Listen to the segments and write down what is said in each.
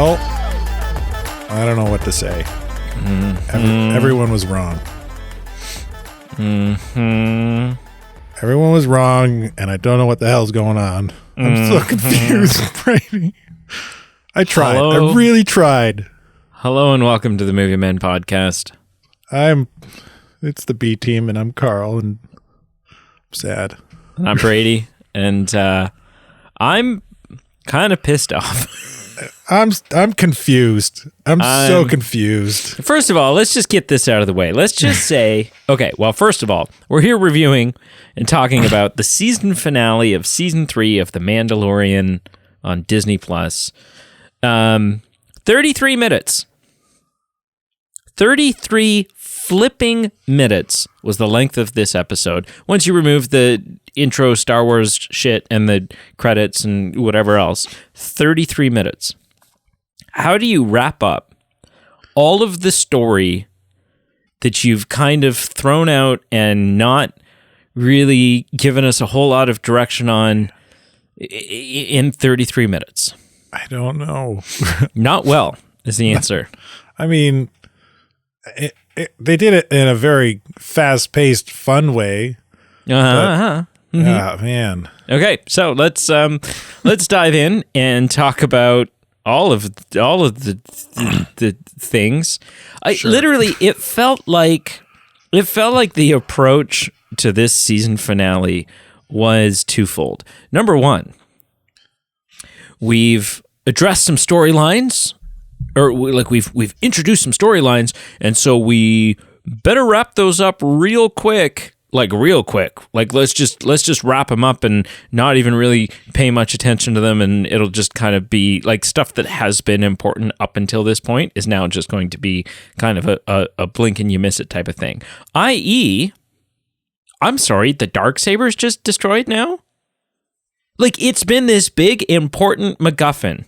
Well, I don't know what to say. Everyone was wrong. Everyone was wrong, and I don't know what the hell's going on. I'm so confused, Brady. I tried. Hello? I really tried. Hello and welcome to the Movie Men podcast. It's the B team, and I'm Carl, and I'm sad. And I'm Brady, and I'm kind of pissed off. I'm confused. I'm so confused. First of all, let's just get this out of the way. Let's just say, okay, well, first of all, we're here reviewing and talking about the season finale of season 3 of The Mandalorian on Disney+. 33 minutes. 33 flipping minutes was the length of this episode. Once you remove the intro Star Wars shit and the credits and whatever else, 33 minutes. How do you wrap up all of the story that you've kind of thrown out and not really given us a whole lot of direction on in 33 minutes? I don't know. Not well is the answer. I mean, they did it in a very fast-paced, fun way. Mm-hmm. Yeah, man. Okay, so let's dive in and talk about all of the things. Literally, it felt like the approach to this season finale was twofold. Number one, we've addressed some storylines, or we've introduced some storylines, and so we better wrap those up real quick. Like let's just wrap them up and not even really pay much attention to them, and it'll just kind of be like stuff that has been important up until this point is now just going to be kind of a blink and you miss it type of thing. I.e., I'm sorry, the Darksabers just destroyed now? Like, it's been this big, important MacGuffin.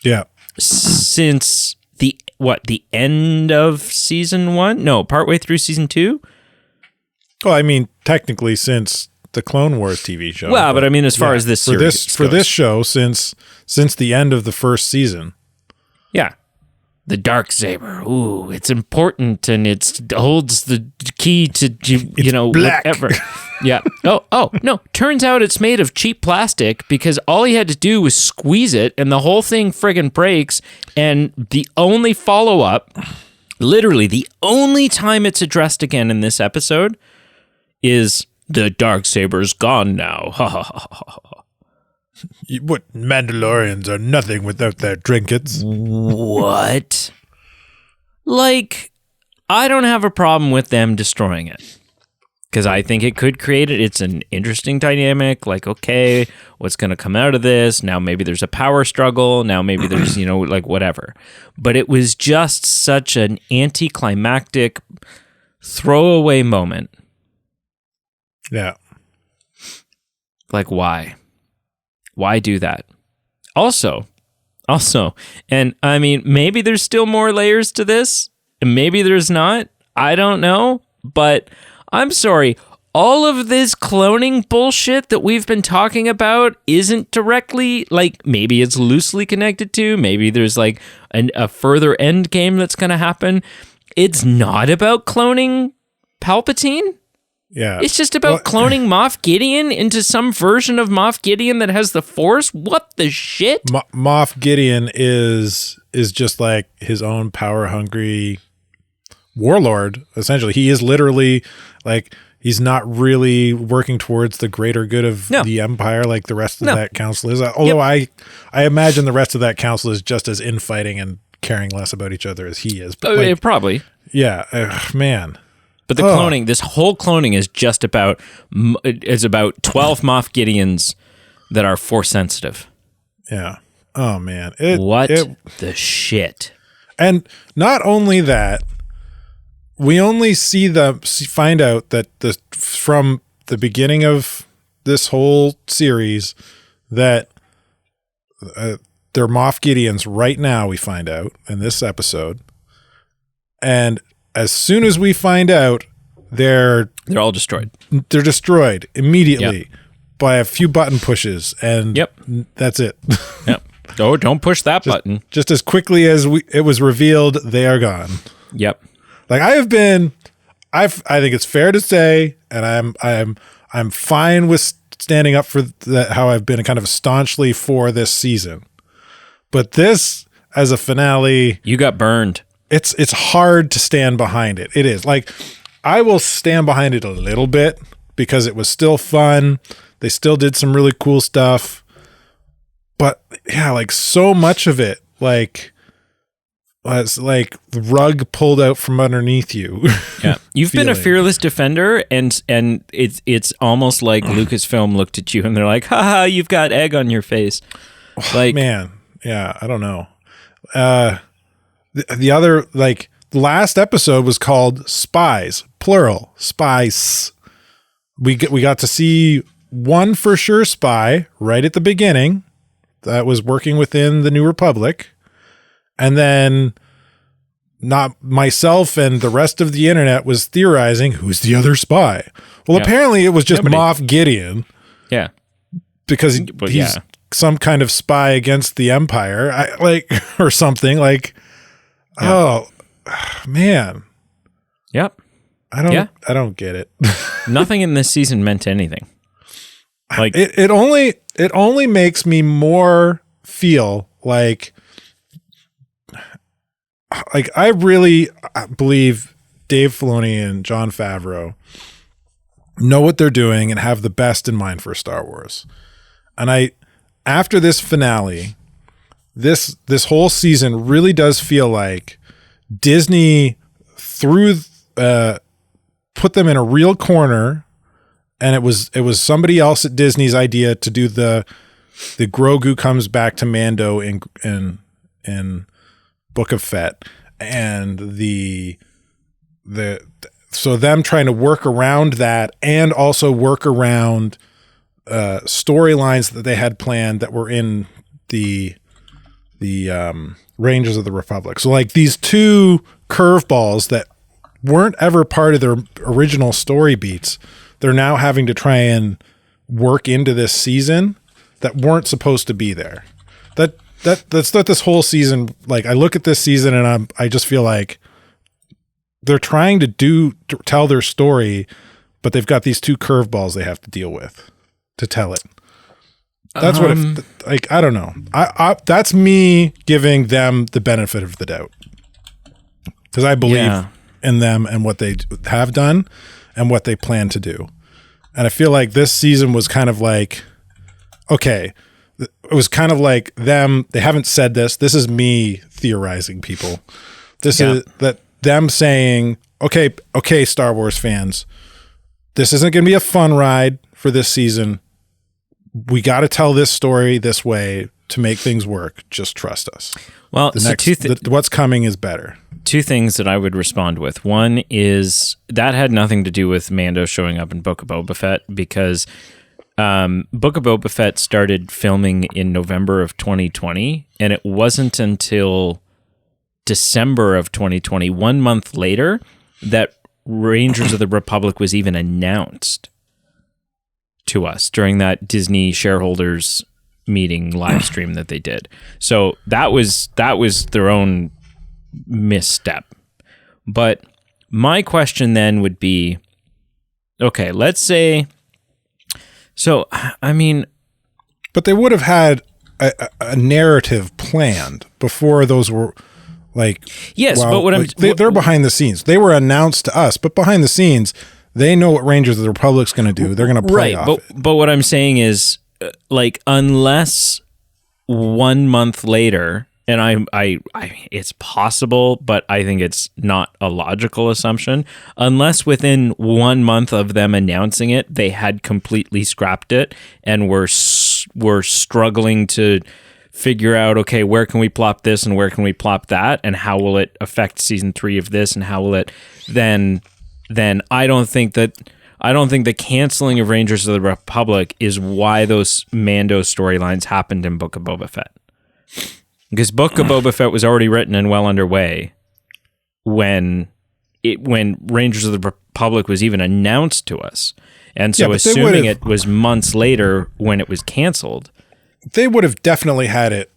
Yeah. Since the end of season 1? No, partway through season 2? Well, I mean, technically since the Clone Wars TV show. Well, but I mean, as far as this series for this show, since the end of the first season. Yeah. The Darksaber. Ooh, it's important, and it holds the key to, black. Whatever. Yeah. Oh, no. Turns out it's made of cheap plastic because all he had to do was squeeze it, and the whole thing friggin' breaks, and the only follow-up, literally the only time it's addressed again in this episode is the Darksaber's gone now. Ha ha ha ha ha. What, Mandalorians are nothing without their trinkets? What? Like, I don't have a problem with them destroying it. Because I think it could create it. It's an interesting dynamic. Like, okay, what's going to come out of this? Now maybe there's a power struggle. Now maybe there's, whatever. But it was just such an anticlimactic throwaway moment. Yeah. Like, why? Why do that? Also, and I mean, maybe there's still more layers to this, and maybe there's not. I don't know, but I'm sorry. All of this cloning bullshit that we've been talking about isn't directly, like, maybe it's loosely connected to, maybe there's like a further end game that's going to happen. It's not about cloning Palpatine. Yeah. It's just about cloning Moff Gideon into some version of Moff Gideon that has the Force? What the shit? Moff Gideon is just like his own power-hungry warlord, essentially. He is literally, like, he's not really working towards the greater good of the Empire like the rest of that council is. Although I imagine the rest of that council is just as infighting and caring less about each other as he is. But probably. Yeah. Man. But the cloning, this whole cloning is just about 12 Moff Gideons that are Force sensitive. Yeah. Oh man. The shit? And not only that, we only find out that from the beginning of this whole series that they're Moff Gideons right now. We find out in this episode, and as soon as we find out, they're all destroyed. They're destroyed immediately by a few button pushes, and that's it. Yep. Oh, don't push that button. Just as quickly as it was revealed, they are gone. Yep. Like I think it's fair to say, and I'm fine with standing up for that, how I've been kind of staunchly for this season. But this, as a finale, you got burned. It's hard to stand behind it. It is. Like, I will stand behind it a little bit because it was still fun. They still did some really cool stuff. But yeah, like so much of it, like was like the rug pulled out from underneath you. Yeah. You've been a fearless defender, and it's almost like Lucasfilm looked at you and they're like, haha, you've got egg on your face. Like, man, yeah, I don't know. The other, like, the last episode was called Spies, plural, Spies. We got to see one for sure spy right at the beginning that was working within the New Republic. And then not myself and the rest of the internet was theorizing who's the other spy. Well, apparently it was just Moff Gideon. Yeah. Because he's some kind of spy against the Empire, or something like. Yeah. Oh man. Yep. I don't get it. Nothing in this season meant anything. Like it only makes me more feel like I really believe Dave Filoni and Jon Favreau know what they're doing and have the best in mind for Star Wars. And after this finale, this whole season really does feel like Disney put them in a real corner, and it was somebody else at Disney's idea to do the Grogu comes back to Mando in Book of Fett, and so them trying to work around that and also work around storylines that they had planned that were in the Rangers of the Republic. So like these two curveballs that weren't ever part of their original story beats, they're now having to try and work into this season that weren't supposed to be there. That's what this whole season, like I look at this season and I just feel like they're trying to tell their story, but they've got these two curveballs they have to deal with to tell it. That's I don't know. That's me giving them the benefit of the doubt, because I believe in them and what they have done and what they plan to do. And I feel like this season was kind of like, okay, it was kind of like them. They haven't said this. This is me theorizing, people. This is that them saying, okay, Star Wars fans, this isn't going to be a fun ride for this season. We got to tell this story this way to make things work. Just trust us. Well, what's coming is better. Two things that I would respond with. One is that had nothing to do with Mando showing up in Book of Boba Fett, because Book of Boba Fett started filming in November of 2020, and it wasn't until December of 2020, 1 month later, that Rangers of the Republic was even announced to us during that Disney shareholders meeting live stream that they did. So that was their own misstep. But my question then would be, okay, let's say, so I mean, but they would have had a narrative planned before those were like, yes, well, but what they're behind the scenes. They were announced to us, but behind the scenes, they know what Rangers of the Republic's going to do. They're going to play off it. But what I'm saying is, like, unless 1 month later, and I it's possible, but I think it's not a logical assumption, unless within 1 month of them announcing it, they had completely scrapped it and were struggling to figure out, okay, where can we plop this and where can we plop that, and how will it affect season 3 of this, and how will it then I don't think the canceling of Rangers of the Republic is why those Mando storylines happened in Book of Boba Fett. Because Book of Boba Fett was already written and well underway when Rangers of the Republic was even announced to us. And so assuming it was months later when it was canceled. They would have definitely had it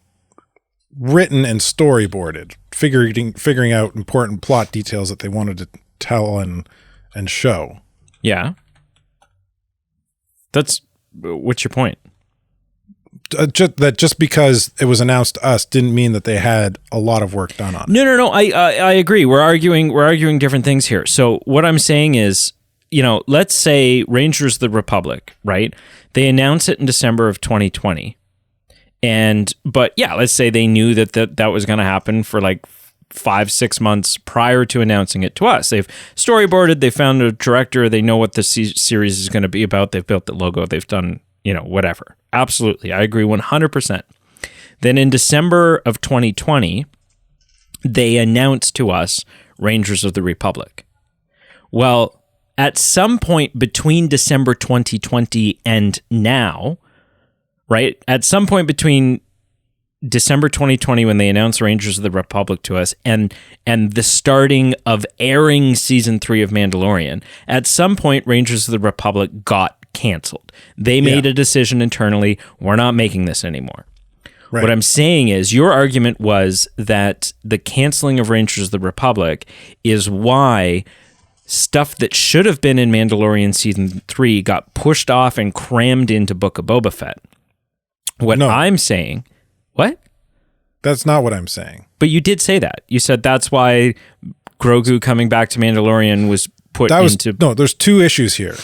written and storyboarded, figuring out important plot details that they wanted to tell and show. Yeah. What's your point? Just because it was announced to us didn't mean that they had a lot of work done on it. No. I agree. We're arguing different things here. So what I'm saying is, let's say Rangers of the Republic, right? They announce it in December of 2020. But let's say they knew that was going to happen for like 5-6 months prior to announcing it to us. They've storyboarded, they found a director, they know what the series is going to be about, they've built the logo, they've done, whatever. Absolutely. I agree 100%. Then in December of 2020, they announced to us Rangers of the Republic. Well, at some point between December 2020 and now, right? At some point between December 2020 when they announced Rangers of the Republic to us and the starting of airing season 3 of Mandalorian, at some point Rangers of the Republic got canceled. They made a decision internally, we're not making this anymore. Right. What I'm saying is your argument was that the canceling of Rangers of the Republic is why stuff that should have been in Mandalorian season 3 got pushed off and crammed into Book of Boba Fett. I'm saying... What? That's not what I'm saying. But you did say that. You said that's why Grogu coming back to Mandalorian was put into... No, there's two issues here.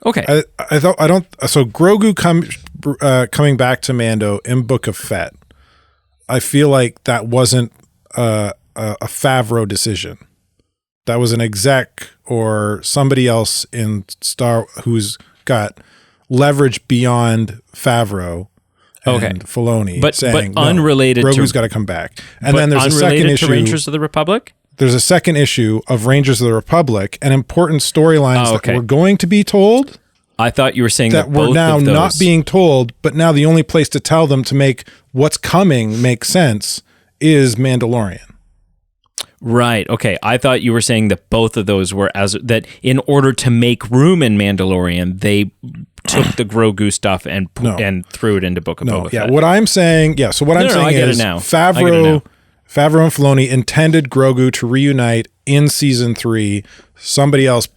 Okay. So Grogu coming back to Mando in Book of Fett, I feel like that wasn't a Favreau decision. That was an exec or somebody else in who's got leverage beyond Favreau and Filoni, saying, but unrelated Grogu's got to come back. And then there's a second issue. To Rangers of the Republic? There's a second issue of Rangers of the Republic and important storylines that were going to be told. I thought you were saying that both were now of those... not being told, but now the only place to tell them to make what's coming make sense is Mandalorian. Right. Okay. I thought you were saying that both of those were that in order to make room in Mandalorian, they took the Grogu stuff and threw it into Book of Boba Fett. Yeah. What I'm saying, so what I'm saying is Favreau and Filoni intended Grogu to reunite in season 3. Somebody else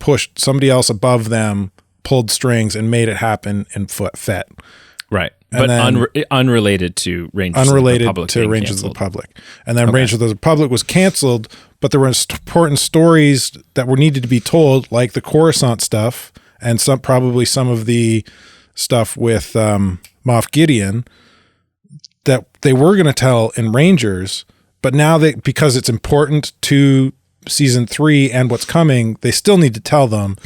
above them pulled strings and made it happen in Fett. Right. And but unrelated to Rangers of the Republic. Rangers of the Republic. And then Rangers of the Republic was canceled, but there were important stories that needed to be told, like the Coruscant stuff and probably some of the stuff with Moff Gideon that they were going to tell in Rangers, but now because it's important to season 3 and what's coming, they still need to tell them.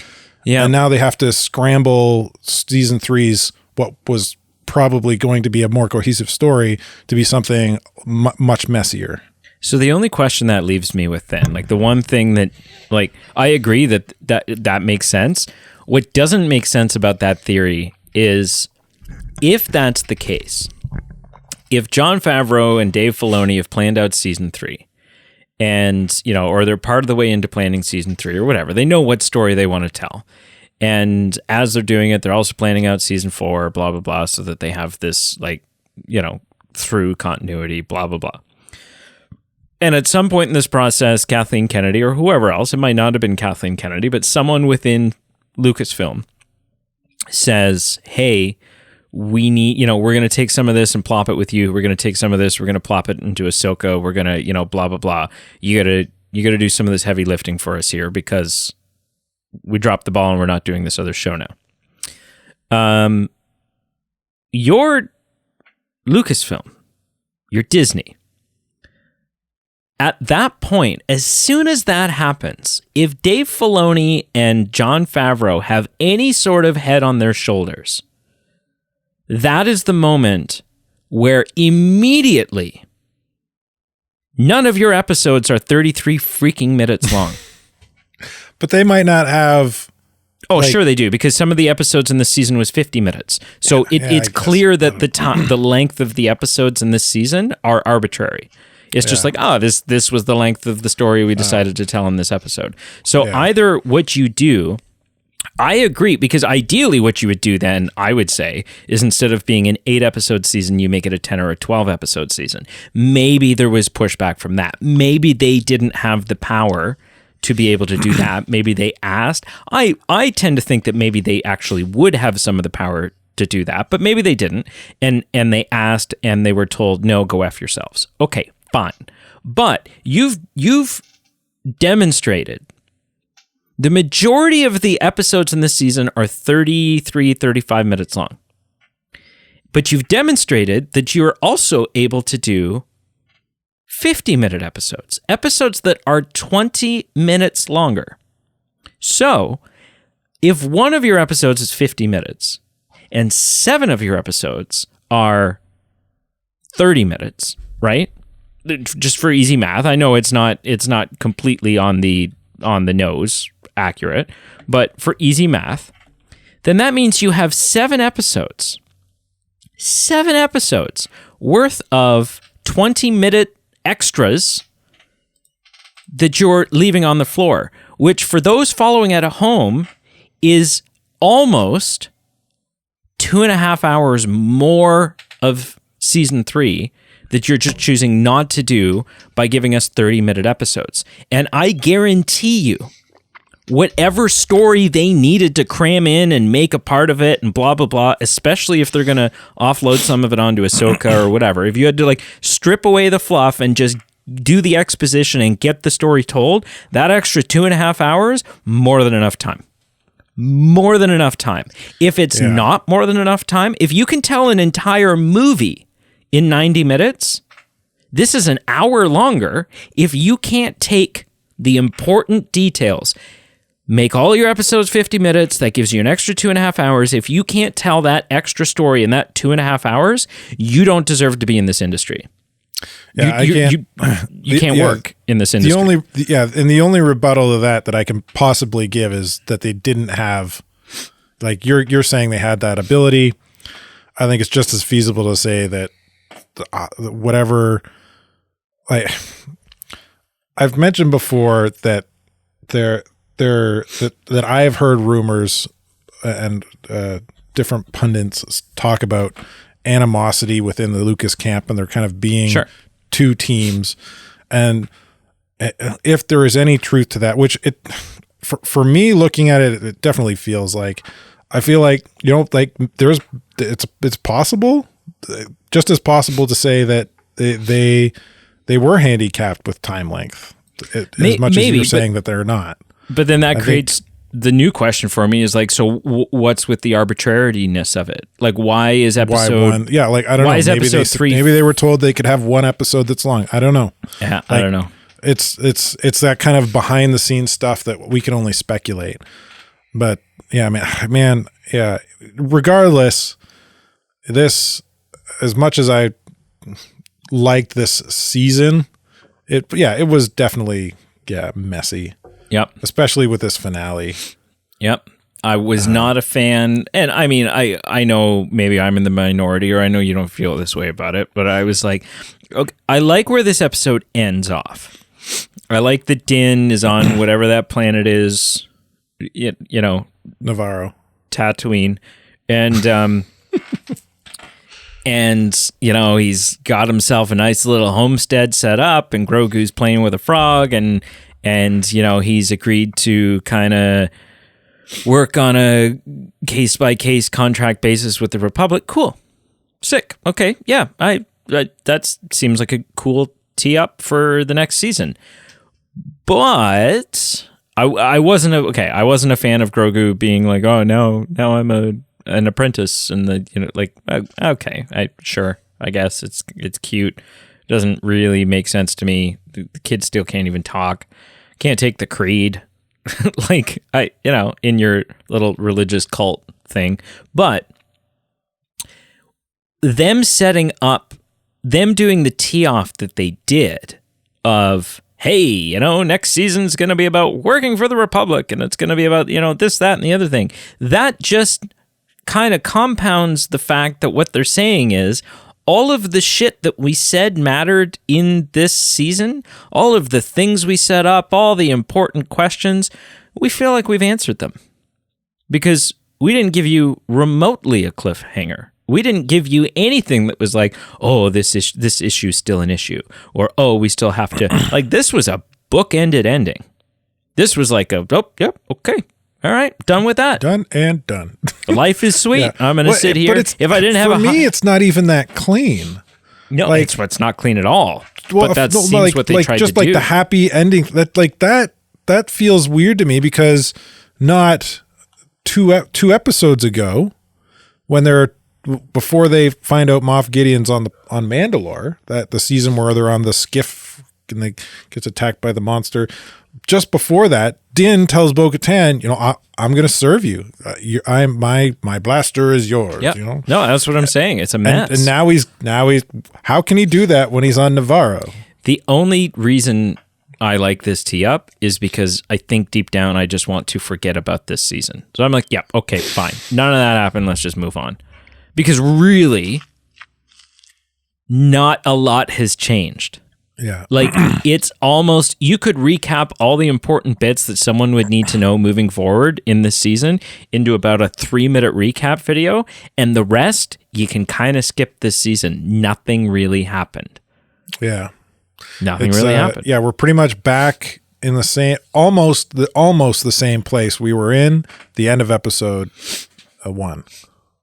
Yeah. And now they have to scramble season 3's what was probably going to be a more cohesive story to be something much messier. So the only question that leaves me with then, like the one thing that, like, I agree that makes sense. What doesn't make sense about that theory is if that's the case, if Jon Favreau and Dave Filoni have planned out season 3 and, or they're part of the way into planning season 3 or whatever, they know what story they want to tell. And as they're doing it, they're also planning out season 4, blah, blah, blah, so that they have this, through continuity, blah, blah, blah. And at some point in this process, Kathleen Kennedy or whoever else, it might not have been Kathleen Kennedy, but someone within Lucasfilm says, hey, we need, we're going to take some of this and plop it with you. We're going to take some of this. We're going to plop it into Ahsoka. We're going to, blah, blah, blah. You got to do some of this heavy lifting for us here because we dropped the ball and we're not doing this other show now. Your Lucasfilm, your Disney, at that point, as soon as that happens, if Dave Filoni and Jon Favreau have any sort of head on their shoulders, that is the moment where immediately none of your episodes are 33 freaking minutes long. But they might not have... Oh, sure they do, because some of the episodes in this season was 50 minutes. So it's clear that the length of the episodes in this season are arbitrary. It's just like, this was the length of the story we decided to tell in this episode. So either what you do, I agree, because ideally what you would do then, I would say, is instead of being an 8-episode season, you make it a 10 or a 12-episode season. Maybe there was pushback from that. Maybe they didn't have the power to be able to do that. Maybe they asked. I tend to think that maybe they actually would have some of the power to do that, but maybe they didn't. And they asked and they were told, no, go F yourselves. Okay, fine. But you've demonstrated the majority of the episodes in this season are 33, 35 minutes long. But you've demonstrated that you're also able to do 50-minute episodes that are 20 minutes longer. So, if one of your episodes is 50 minutes and 7 of your episodes are 30 minutes, right? Just for easy math. I know it's not completely on the nose accurate, but for easy math, then that means you have 7 episodes worth of 20-minute extras that you're leaving on the floor, which for those following at home is almost 2.5 hours more of season 3 that you're just choosing not to do by giving us 30-minute episodes. And I guarantee you, whatever story they needed to cram in and make a part of it and blah, blah, blah, especially if they're going to offload some of it onto Ahsoka or whatever, if you had to like strip away the fluff and just do the exposition and get the story told, that extra 2.5 hours, more than enough time. More than enough time. If it's not more than enough time, if you can tell an entire movie in 90 minutes, this is an hour longer. If you can't take the important details, make all your episodes 50 minutes, that gives you an extra 2.5 hours. If you can't tell that extra story in that 2.5 hours, you don't deserve to be in this industry. Yeah, you can't work in this industry. The only rebuttal to that I can possibly give is that they didn't have, like you're saying they had that ability. I think it's just as feasible to say that whatever, like I've mentioned before that that I have heard rumors and different pundits talk about animosity within the Lucas camp, and they're kind of being two teams. And if there is any truth to that, which it for me looking at it, it definitely feels like, I feel like, like it's possible, just as possible to say that they were handicapped with time length, as much as you're saying that they're not. But then that creates the new question for me is like, so what's with the arbitrariness of it? Like, why is episode? Why one? Yeah, like I don't know. Is maybe episode 3? Maybe they were told they could have one episode that's long. I don't know. Yeah, like, I don't know. It's that kind of behind the scenes stuff that we can only speculate. But yeah, man, yeah. Regardless, this, as much as I liked this season, it was definitely messy. Yep. Especially with this finale. Yep. I was not a fan. And I mean, I know maybe I'm in the minority, or I know you don't feel this way about it, but I was like, okay, I like where this episode ends off. I like that Din is on whatever that planet is, Navarro. Tatooine. And, and, he's got himself a nice little homestead set up, and Grogu's playing with a frog, and he's agreed to kind of work on a case-by-case contract basis with the Republic. Cool. Sick. Okay. Yeah. That seems like a cool tee-up for the next season. But I wasn't a fan of Grogu being like, oh, no, now I'm an apprentice, and okay, sure. I guess it's cute. Doesn't really make sense to me. The kid still can't even talk. Can't take the creed, in your little religious cult thing. But them setting up, them doing the tee off that they did of, hey, next season's going to be about working for the Republic, and it's going to be about, this, that, and the other thing. That just kind of compounds the fact that what they're saying is, all of the shit that we said mattered in this season, all of the things we set up, all the important questions, we feel like we've answered them. because we didn't give you remotely a cliffhanger. We didn't give you anything that was like, oh, this issue is still an issue, or oh, we still have to. Like, this was a book-ended ending. This was like a, oh, yep, okay, all right, done with that. Done and done. Life is sweet. Yeah. I'm going to sit here. But if I didn't have for me, it's not even that clean. No, like, it's not clean at all. Well, but that seems like, what they tried to do. Just like the happy ending, that feels weird to me, because not two episodes ago, when before they find out Moff Gideon's on Mandalore, that the season where they're on the skiff and they gets attacked by the monster. Just before that, Din tells Bo-Katan, I'm going to serve you. My blaster is yours. Yep. No, that's what I'm saying. It's a mess. And now he's how can he do that when he's on Navarro? The only reason I like this tee up is because I think deep down I just want to forget about this season. So I'm like, yeah, okay, fine. None of that happened. Let's just move on. Because really, not a lot has changed. Yeah. Like, it's almost, you could recap all the important bits that someone would need to know moving forward in this season into about a 3-minute recap video, and the rest, you can kind of skip this season. Nothing really happened. Yeah. Nothing really happened. Yeah, we're pretty much back in the same, almost the same place we were in the end of episode 1.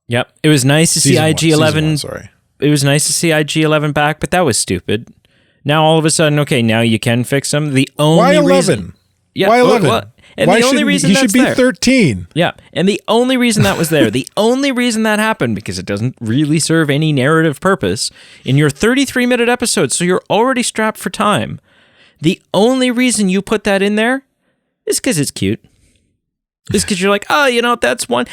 Yep. It was nice to see IG-11. Sorry. It was nice to see IG-11 back, but that was stupid. Now all of a sudden, okay, now you can fix them. The only Why 11? Reason, yeah, why 11? And Why the only reason he should be there, 13. Yeah, and the only reason that was there, the only reason that happened, because it doesn't really serve any narrative purpose in your 33-minute episode, so you're already strapped for time. The only reason you put that in there is because it's cute. It's because you're like, oh, that's one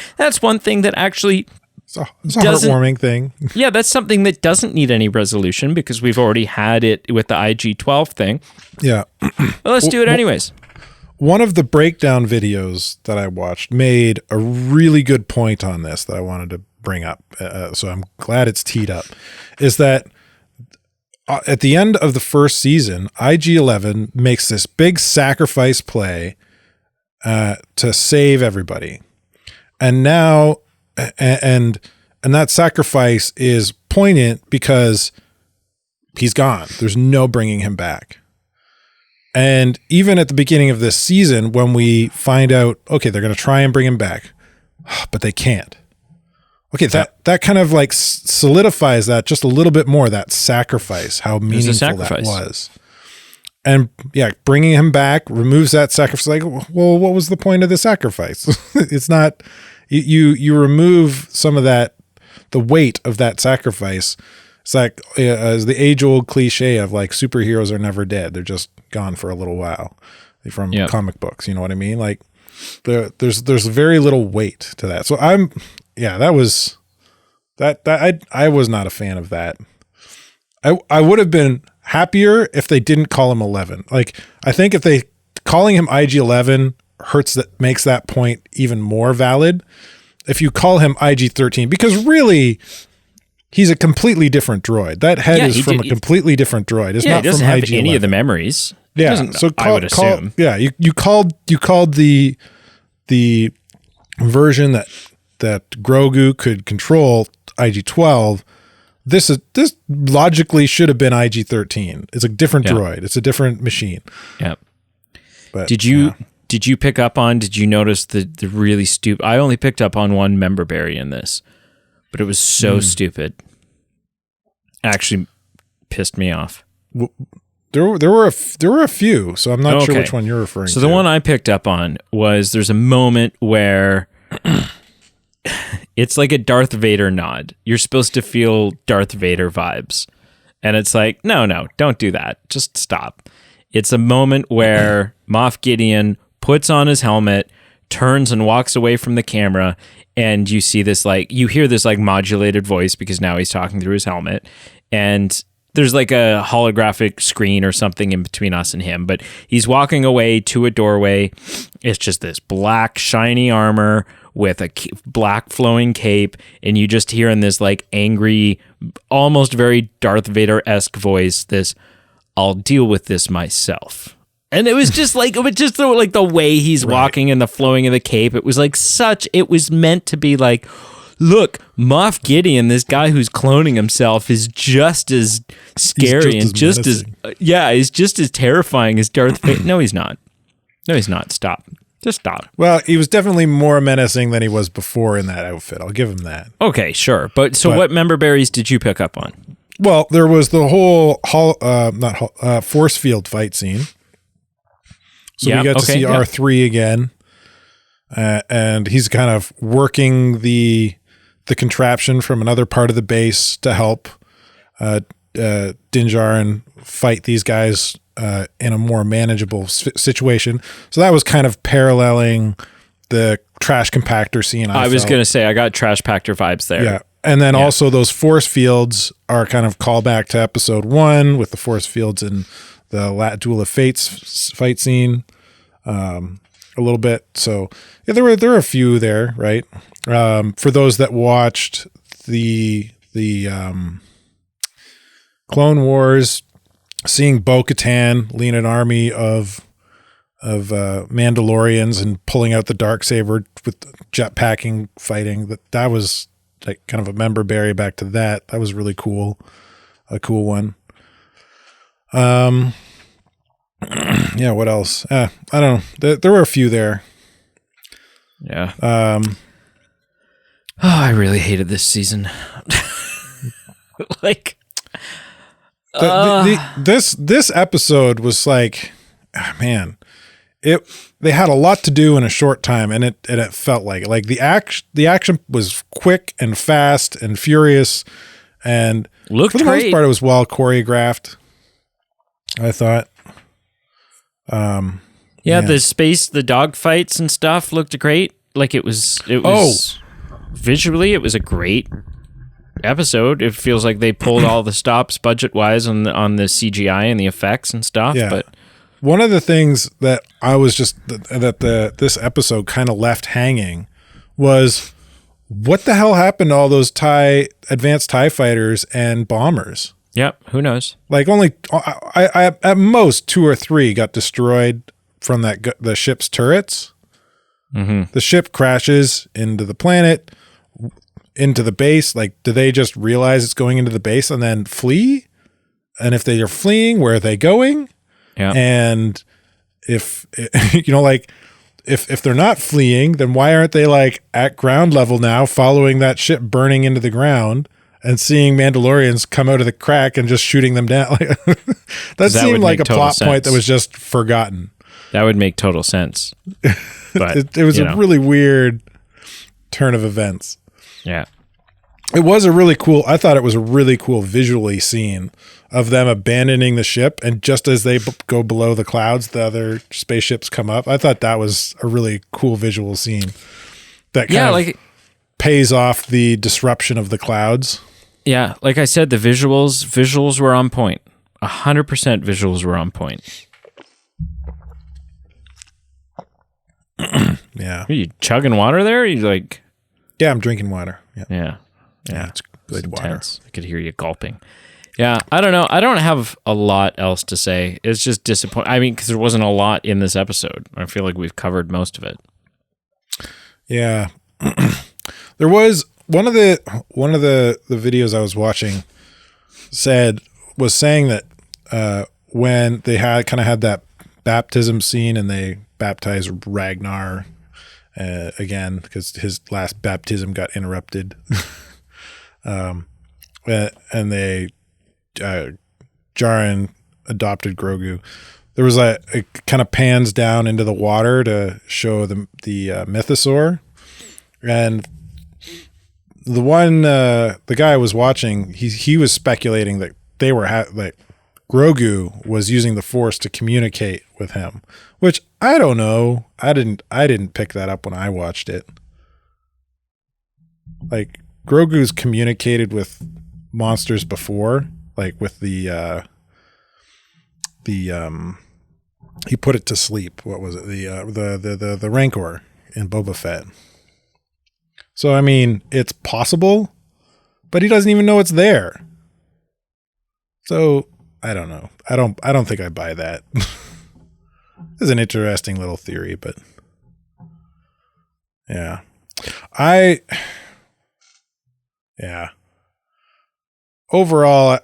thing that actually. It's a heartwarming thing. Yeah, that's something that doesn't need any resolution because we've already had it with the IG-12 thing. Yeah. Well, let's do it anyways. One of the breakdown videos that I watched made a really good point on this that I wanted to bring up. So I'm glad it's teed up. Is that at the end of the first season, IG-11 makes this big sacrifice play to save everybody. And now... And that sacrifice is poignant because he's gone. There's no bringing him back. And even at the beginning of this season, when we find out, okay, they're going to try and bring him back, but they can't. Okay, that kind of like solidifies that just a little bit more, that sacrifice, how meaningful that was. And yeah, bringing him back removes that sacrifice. Like, well, what was the point of the sacrifice? It's not... You remove some of that, the weight of that sacrifice. It's like as the age-old cliche of like superheroes are never dead; they're just gone for a little while from comic books. You know what I mean? Like there's very little weight to that. So I was not a fan of that. I would have been happier if they didn't call him 11. Like I think if they calling him IG-11 makes that point even more valid if you call him IG-13, because really he's a completely different droid. That head is from a completely different droid. It's not he doesn't from have IG-11. any of the memories. Yeah, so I would assume. You called the version that Grogu could control IG-12. This logically should have been IG-13. It's a different droid. It's a different machine. Yeah. But Did you notice the really stupid... I only picked up on one member berry in this, but it was so stupid. Actually pissed me off. There were a few, so I'm not sure which one you're referring to. So the one I picked up on was there's a moment where it's like a Darth Vader nod. You're supposed to feel Darth Vader vibes. And it's like, no, don't do that. Just stop. It's a moment where Moff Gideon puts on his helmet, turns and walks away from the camera, and you see this you hear this modulated voice because now he's talking through his helmet, and there's like a holographic screen or something in between us and him, but he's walking away to a doorway. It's just this black shiny armor with a black flowing cape, and you just hear in this angry, almost very Darth Vader-esque voice, this, "I'll deal with this myself." And it was just like the way he's walking and the flowing of the cape. It was like it was meant to be like, look, Moff Gideon, this guy who's cloning himself, is just as scary and just as he's just as terrifying as Darth Vader. No, he's not. No, he's not. Stop. Just stop. Well, he was definitely more menacing than he was before in that outfit. I'll give him that. Okay, sure. But what member berries did you pick up on? Well, there was the whole force field fight scene. So we got to see R3 again, and he's kind of working the contraption from another part of the base to help Din Djarin fight these guys in a more manageable situation. So that was kind of paralleling the trash compactor scene. I was going to say, I got trash compactor vibes there. Yeah. And then also those force fields are kind of callback to episode 1 with the force fields in the Duel of Fates fight scene. A little bit. So yeah, there were a few there, right? For those that watched the Clone Wars, seeing Bo-Katan lead an army of Mandalorians and pulling out the Darksaber with jetpacking fighting, that was like kind of a member berry back to that. That was really cool. A cool one. Yeah, what else? I don't know. There were a few there. Yeah. I really hated this season. Like, this episode was like, man, they had a lot to do in a short time, and it felt like the action was quick and fast and furious, and looked for the great. most part, it was well choreographed, I thought. The dog fights and stuff looked great. Like it was visually, it was a great episode. It feels like they pulled all the stops budget wise on the CGI and the effects and stuff. Yeah. But one of the things that I was this episode kind of left hanging was, what the hell happened to all those advanced TIE fighters and bombers? Yep, who knows? Like only I at most 2 or 3 got destroyed from the ship's turrets. Mm-hmm. The ship crashes into the planet, into the base. like, do they just realize it's going into the base and then flee? And if they are fleeing, where are they going? Yeah. And if if they're not fleeing, then why aren't they like at ground level now, following that ship burning into the ground and seeing Mandalorians come out of the crack and just shooting them down? That seemed like a plot point that was just forgotten. That would make total sense. But it was a really weird turn of events. Yeah. I thought it was a really cool visually scene of them abandoning the ship, and just as they go below the clouds, the other spaceships come up. I thought that was a really cool visual scene that kind of pays off the disruption of the clouds. Yeah, like I said, the visuals were on point. 100% visuals were on point. Yeah. Are you chugging water there? Are you like... Yeah, I'm drinking water. Yeah. It's good water. Intense. I could hear you gulping. Yeah, I don't know. I don't have a lot else to say. It's just disappointing. I mean, because there wasn't a lot in this episode. I feel like we've covered most of it. Yeah. There was one of the videos I was watching was saying that when they had that baptism scene and they baptized Ragnar again because his last baptism got interrupted, and they Djarin adopted Grogu. There was it kind of pans down into the water to show the mythosaur, and the guy I was watching, he was speculating that they were Grogu was using the Force to communicate with him, which I don't know. I didn't pick that up when I watched it. Like, Grogu's communicated with monsters before, like with the he put it to sleep. What was it? The Rancor in Boba Fett. So I mean, it's possible, but he doesn't even know it's there. So I don't know. I don't think I buy that. is an interesting little theory, but yeah. Overall,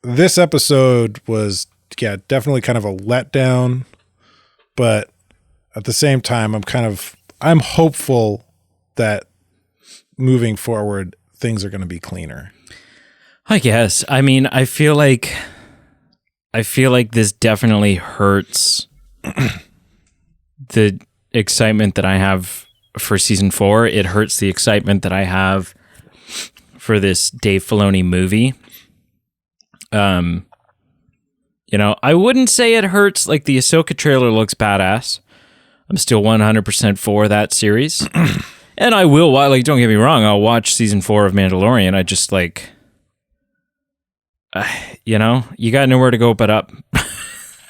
this episode was, definitely kind of a letdown, but at the same time, I'm hopeful that moving forward, things are going to be cleaner. I guess. I mean, I feel like this definitely hurts the excitement that I have for season 4. It hurts the excitement that I have for this Dave Filoni movie. I wouldn't say it hurts. Like, the Ahsoka trailer looks badass. I'm still 100% for that series. And I will, don't get me wrong, I'll watch season 4 of Mandalorian. I just, you got nowhere to go but up.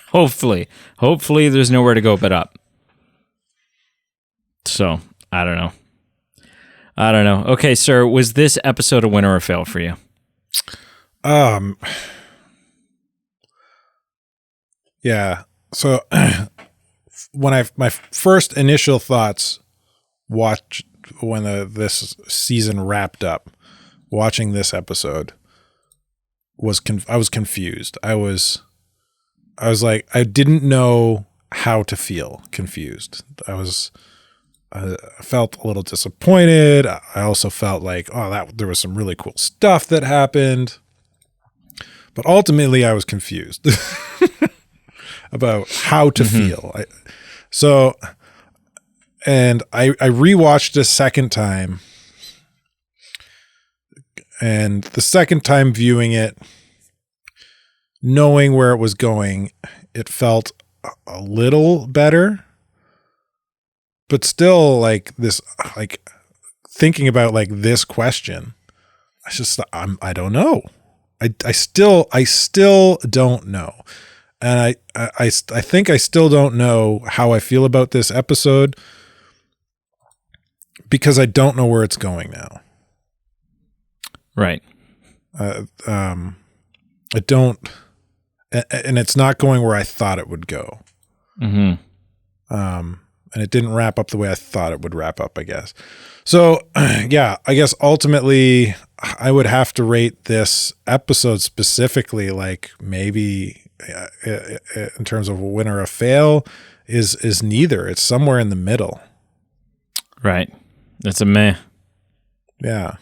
Hopefully there's nowhere to go but up. So, I don't know. Okay, sir, was this episode a win or a fail for you? Yeah. So when my first initial thoughts when this season wrapped up, watching this episode I was confused. I was like, I didn't know how to feel confused. I felt a little disappointed. I also felt like, there was some really cool stuff that happened. But ultimately, I was confused about how to feel. I rewatched a second time. And the second time viewing it, knowing where it was going, it felt a little better. But still, thinking about this question, I don't know. I still don't know. And I think I still don't know how I feel about this episode because I don't know where it's going now. Right. I don't, and it's not going where I thought it would go. Mm-hmm. And it didn't wrap up the way I thought it would wrap up, I guess. So, yeah, I guess ultimately I would have to rate this episode specifically, maybe in terms of a win or a fail, is neither. It's somewhere in the middle. Right. It's a meh. Yeah.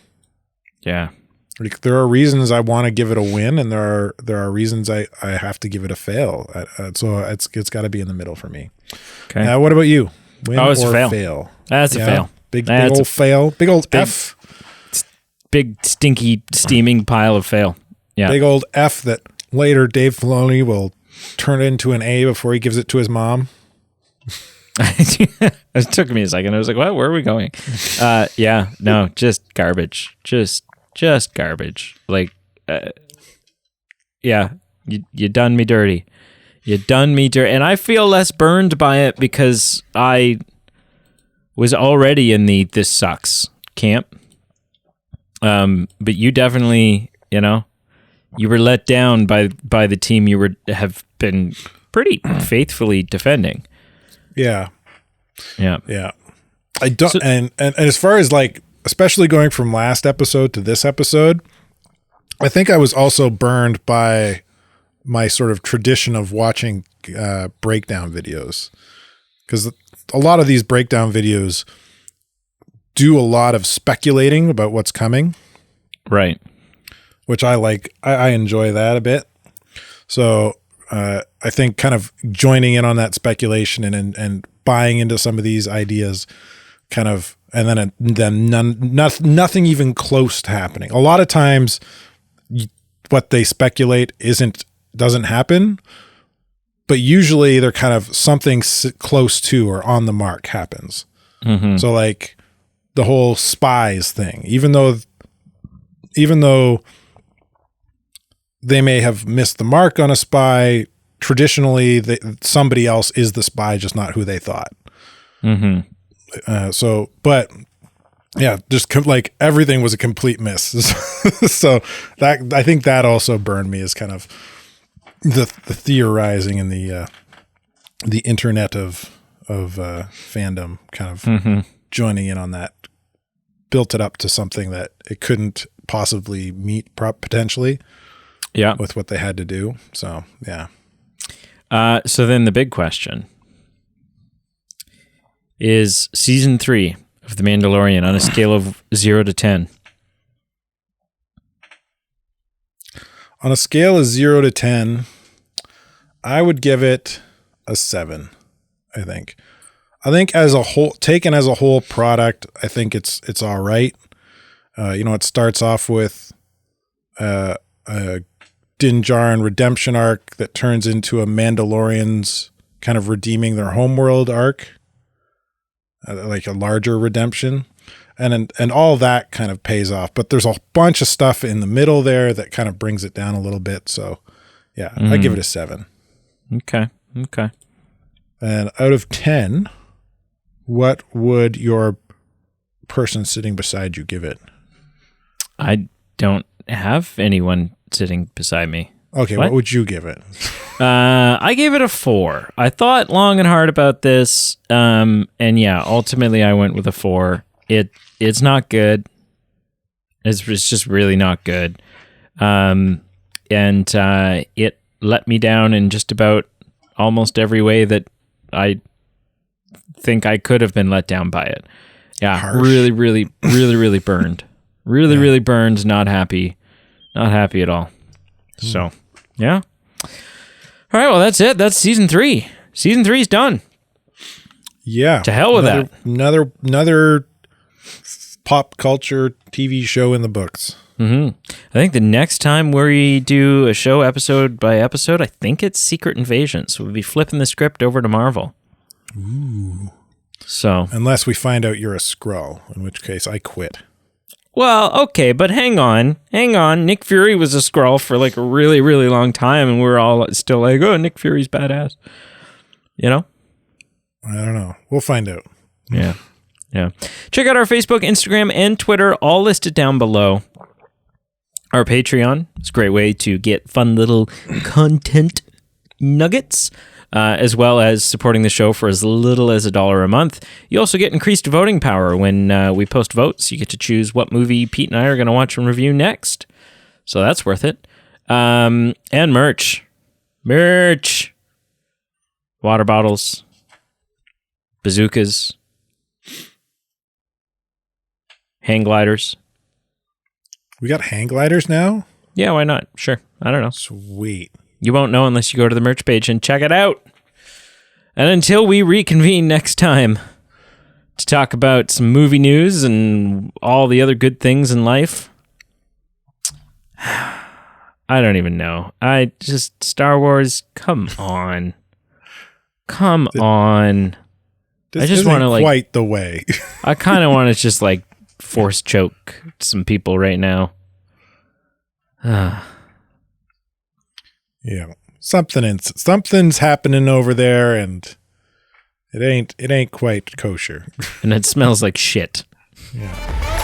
Yeah. There are reasons I want to give it a win, and there are reasons I have to give it a fail. So it's got to be in the middle for me. Okay. Now, what about you? Win it's or a fail? That's a fail. Big old fail. Big old F. Big stinky steaming pile of fail. Yeah. Big old F that later Dave Filoni will turn into an A before he gives it to his mom. It took me a second. I was like, what? Where are we going? Yeah. No, just garbage. Just garbage. Yeah, you done me dirty. You done me dirty. And I feel less burned by it because I was already in the this sucks camp. But you definitely, you were let down by the team you have been pretty faithfully defending. Yeah. Yeah. Yeah. I don't, and as far as especially going from last episode to this episode, I think I was also burned by my sort of tradition of watching breakdown videos, because a lot of these breakdown videos do a lot of speculating about what's coming. Right. Which I like. I enjoy that a bit. So I think kind of joining in on that speculation and buying into some of these ideas kind of, and then nothing even close to happening. A lot of times what they speculate doesn't happen, but usually they're kind of something close to or on the mark happens. Mm-hmm. So the whole spies thing, even though they may have missed the mark on a spy, traditionally somebody else is the spy, just not who they thought. Mm-hmm. But yeah, just everything was a complete miss. So that, I think that also burned me as kind of the theorizing and the the internet of fandom kind of joining in on that, built it up to something that it couldn't possibly meet potentially. Yeah. With what they had to do. So, yeah. So then the big question is season 3 of The Mandalorian on a scale of 0 to 10. On a scale of 0 to 10, I would give it a 7, I think. I think as a whole, taken as a whole product, I think it's all right. It starts off with a Din Djarin redemption arc that turns into a Mandalorians kind of redeeming their homeworld arc, like a larger redemption, and all that kind of pays off. But there's a bunch of stuff in the middle there that kind of brings it down a little bit. So, yeah, I give it a 7. Okay. And out of 10, what would your person sitting beside you give it? I don't have anyone sitting beside me. Okay, what would you give it? I gave it a 4. I thought long and hard about this, and yeah, ultimately I went with a 4. It's not good. It's just really not good. And it let me down in just about almost every way that I think I could have been let down by it. Yeah, harsh. Really burned. Really burned. Not happy at all. So, yeah. All right, well, that's it. That's season 3. Season 3's done. Yeah. To hell with that. Another pop culture TV show in the books. I think the next time we do a show episode by episode, I think it's Secret Invasion. So we'll be flipping the script over to Marvel. Ooh. So. Unless we find out you're a Skrull, in which case I quit. Well, okay, but hang on. Nick Fury was a Skrull for like a really, really long time, and we're all still like, oh, Nick Fury's badass. You know? I don't know. We'll find out. Yeah. Check out our Facebook, Instagram, and Twitter, all listed down below. Our Patreon is a great way to get fun little content nuggets, as well as supporting the show for as little as $1 a month. You also get increased voting power when we post votes. You get to choose what movie Pete and I are going to watch and review next. So that's worth it. And merch. Water bottles. Bazookas. Hang gliders. We got hang gliders now? Yeah, why not? Sure. I don't know. Sweet. You won't know unless you go to the merch page and check it out. And until we reconvene next time to talk about some movie news and all the other good things in life, I don't even know. Star Wars, come on. I just want to quite the way. I kind of want to just force choke some people right now. Yeah, something's happening over there, and it ain't quite kosher. And it smells like shit. Yeah.